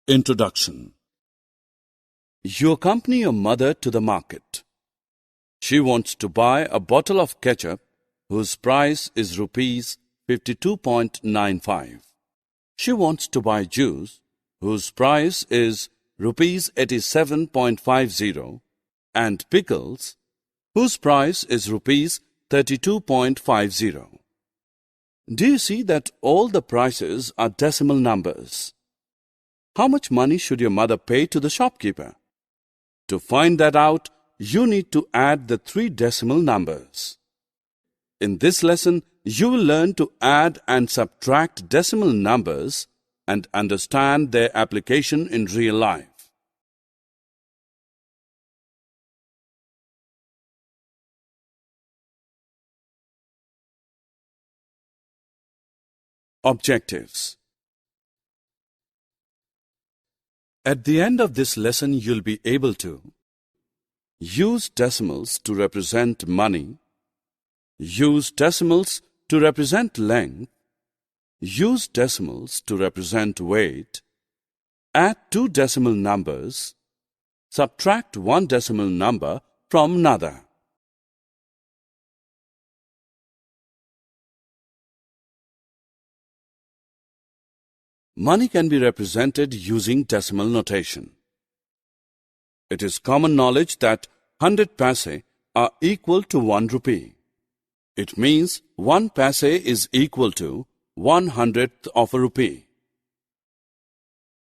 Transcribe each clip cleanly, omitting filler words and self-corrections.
Introduction. You accompany your mother to the market. She wants to buy a bottle of ketchup whose price is rupees 52.95. She wants to buy juice whose price is rupees 87.50 and pickles whose price is rupees 32.50. Do you see that all the prices are decimal numbers? How much money should your mother pay to the shopkeeper? To find that out, you need to add the three decimal numbers. In this lesson, you will learn to add and subtract decimal numbers and understand their application in real life. Objectives. At the end of this lesson, you'll be able to use decimals to represent money, use decimals to represent length, use decimals to represent weight, add two decimal numbers, subtract one decimal number from another. Money can be represented using decimal notation. It is common knowledge that 100 paise are equal to 1 rupee. It means 1 paise is equal to 1/100th of a rupee.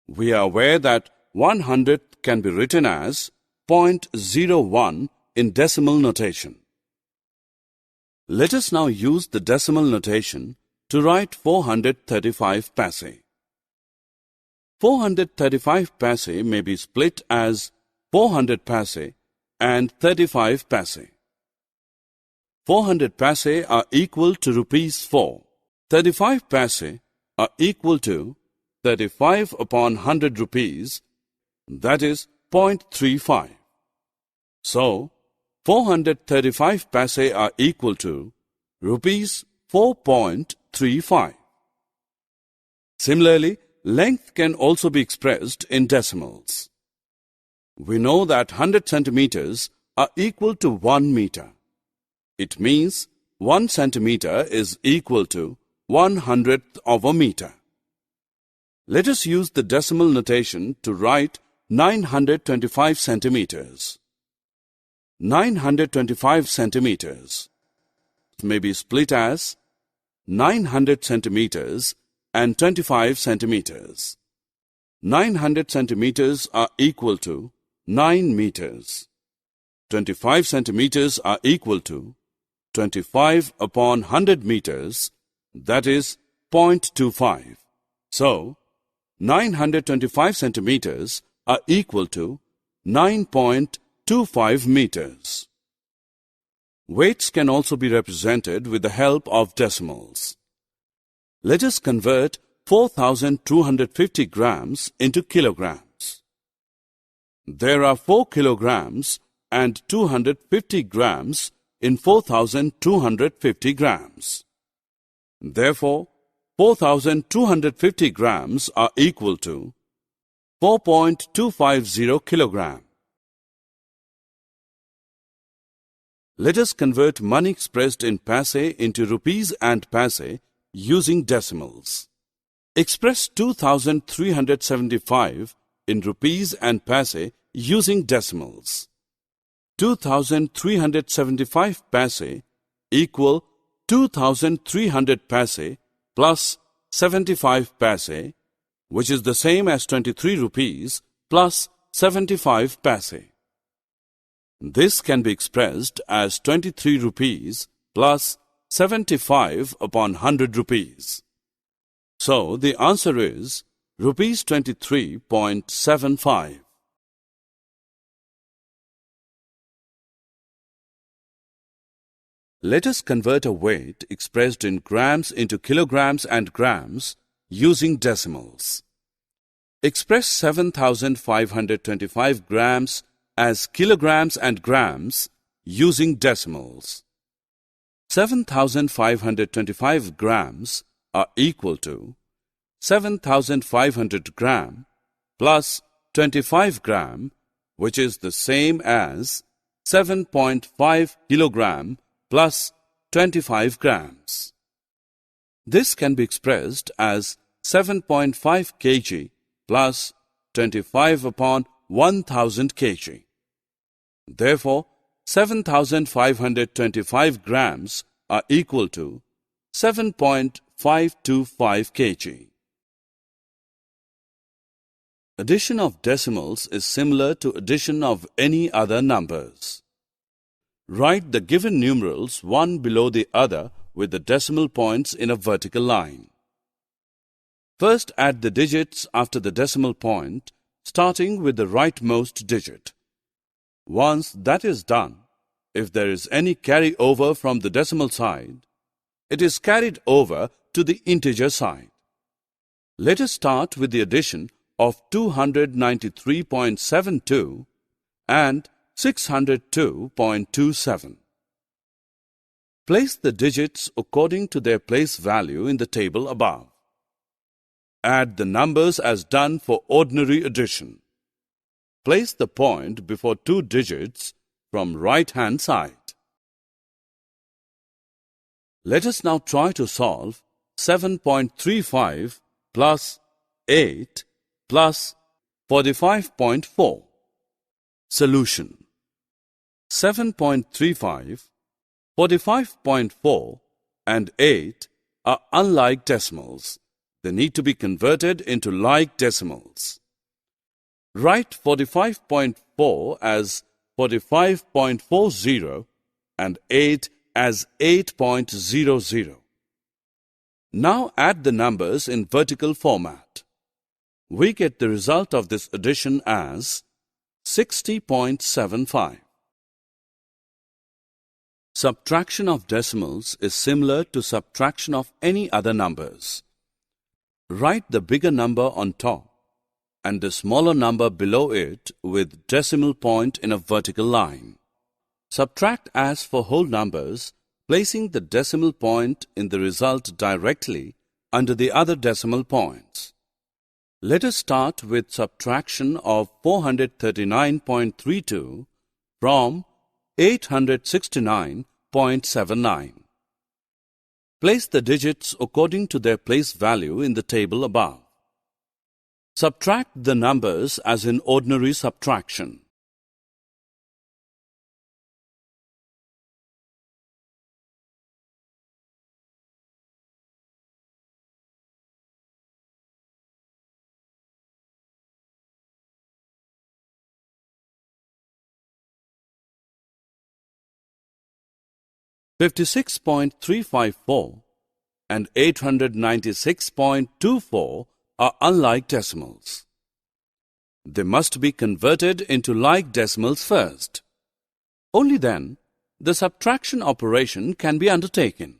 We are aware that 1/100th can be written as 0.01 in decimal notation. Let us now use the decimal notation to write 435 paise. 435 paise may be split as 400 paise and 35 paise. 400 paise are equal to rupees 4. 35 paise are equal to 35 upon 100 rupees, that is 0.35. So, 435 paise are equal to rupees 4.35. Similarly, length can also be expressed in decimals. We know that 100 centimeters are equal to 1 meter. It means 1 centimeter is equal to 1/100th of a meter. Let us use the decimal notation to write 925 centimeters. 925 centimeters may be split as 900 centimeters and 25 centimeters. 900 centimeters are equal to 9 meters. 25 centimeters are equal to 25 upon 100 meters, that is 0.25. So, 925 centimeters are equal to 9.25 meters. Weights can also be represented with the help of decimals. Let us convert 4,250 grams into kilograms. There are 4 kilograms and 250 grams in 4,250 grams. Therefore, 4,250 grams are equal to 4.250 kilogram. Let us convert money expressed in paise into rupees and paise using decimals. Express 2,375 in rupees and paise using decimals. 2,375 paise equal 2,300 paise plus 75 paise, which is the same as 23 rupees plus 75 paise. This can be expressed as 23 rupees plus 75 upon 100 rupees. So, the answer is rupees 23.75. Let us convert a weight expressed in grams into kilograms and grams using decimals. Express 7,525 grams as kilograms and grams using decimals. 7,525 grams are equal to 7,500 gram plus 25 gram, which is the same as 7.5 kilogram plus 25 grams. This can be expressed as 7.5 kg plus 25 upon 1000 kg. Therefore, 7,525 grams are equal to 7.525 kg. Addition of decimals is similar to addition of any other numbers. Write the given numerals one below the other with the decimal points in a vertical line. First, add the digits after the decimal point, starting with the rightmost digit. Once that is done, if there is any carry over from the decimal side, it is carried over to the integer side. Let us start with the addition of 293.72 and 602.27. Place the digits according to their place value in the table above. Add the numbers as done for ordinary addition. Place the point before two digits from right-hand side. Let us now try to solve 7.35 plus 8 plus 45.4. Solution: 7.35, 45.4 and 8 are unlike decimals. They need to be converted into like decimals. Write 45.4 as 45.40 and 8 as 8.00. Now add the numbers in vertical format. We get the result of this addition as 60.75. Subtraction of decimals is similar to subtraction of any other numbers. Write the bigger number on top and the smaller number below it with decimal point in a vertical line. Subtract as for whole numbers, placing the decimal point in the result directly under the other decimal points. Let us start with subtraction of 439.32 from 869.79. Place the digits according to their place value in the table above. Subtract the numbers as in ordinary subtraction. $56.354 and 896.24 are unlike decimals. They must be converted into like decimals first. Only then the subtraction operation can be undertaken.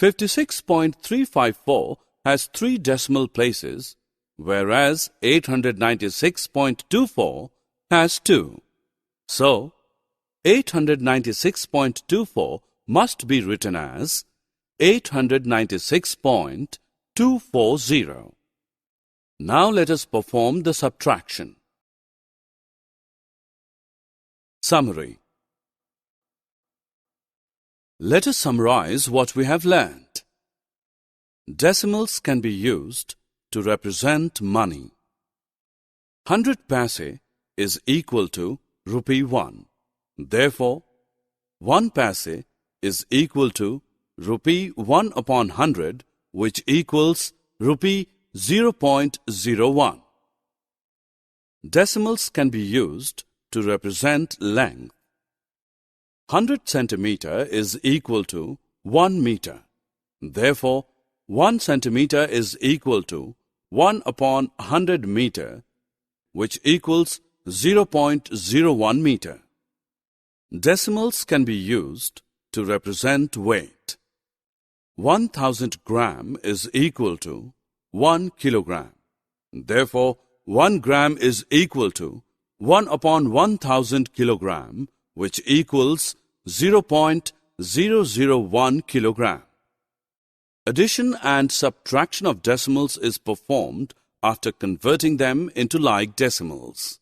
56.354 has 3 decimal places, whereas 896.24 has 2. So, 896.24 must be written as 896.240. Now let us perform the subtraction. Summary. Let us summarize what we have learned. Decimals can be used to represent money. 100 paise is equal to rupee 1. Therefore, 1 paise is equal to rupee 1 upon 100, which equals rupee 0.01. Decimals can be used to represent length. 100 centimeter is equal to 1 meter. Therefore, 1 centimeter is equal to 1 upon 100 meter, which equals 0.01 meter. Decimals can be used to represent weight. 1000 gram is equal to 1 kilogram. Therefore, 1 gram is equal to 1 upon 1000 kilogram, which equals 0.001 kilogram. Addition and subtraction of decimals is performed after converting them into like decimals.